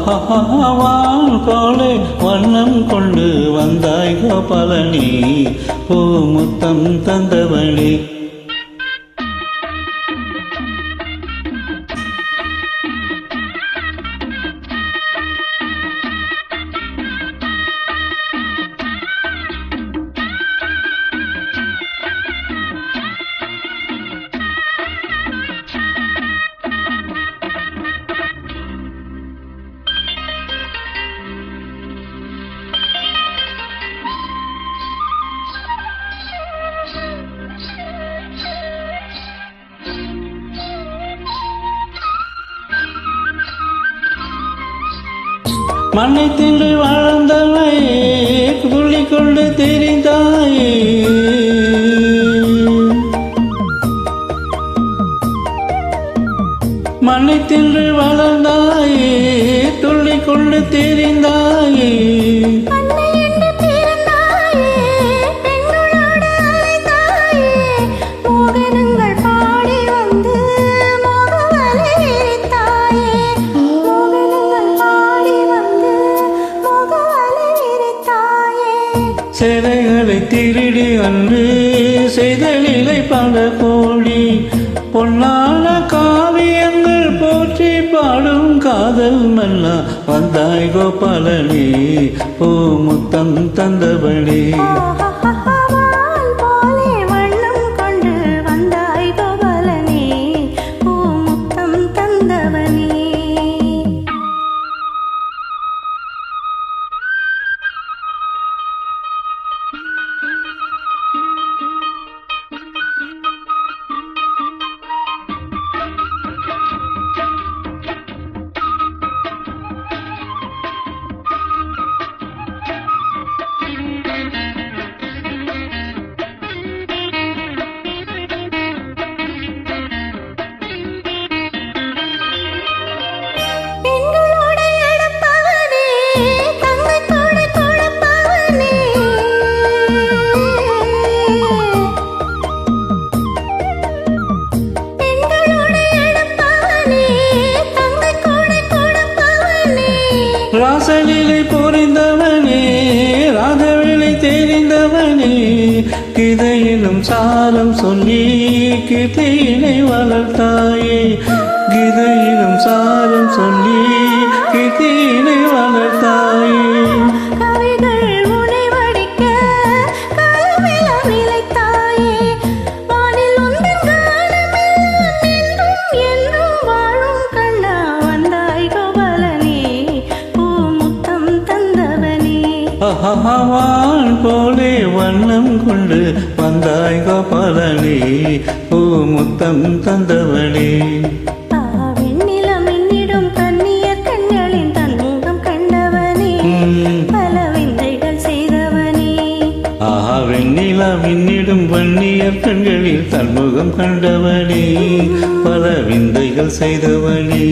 வான் போலே வண்ணம் கொண்டு வந்தாய் கோபாலனி, பூ முத்தம் தந்தவளி. மண்ணை தின்று வாழ்ந்தவளே, துள்ளி கொண்டு தெரிந்தாயே, மண்ணை தின்று வளர்ந்தாயே, துள்ளி கொண்டு தெரிந்தாயே. சேலைகளை திருடி அன்று செய்தலிலை பல கோடி, பொன்னான காவியங்கள் போற்றி பாடும் காதல் மல்லா வந்தாய் கோபாலனி, பூ முத்தம் தந்தவளி. ராசலிலை புரிந்தவனே, ராதவிலை தெரிந்தவனே, கிதையிலும் சாரம் சொல்லி கீர்த்தியினை வளர்த்தாயே, கிதையிலும் சாரம் சொல்லி கீர்த்தியினை வளர்த்தாயே. வான் போலே வண்ணம் கொண்டு வந்தாய் கோபாலனி, பூ முத்தம் தந்தவளி. வெண்ணிலம் என்னிடும் கண்ணிய கண்களின் தன்முகம் கண்டவனே, பல விந்தைகள் செய்தவனே. வெண்ணிலம் என்னிடும் வன்னிய கண்களில் தன்முகம் கண்டவனே, பல விந்தைகள் செய்தவனே.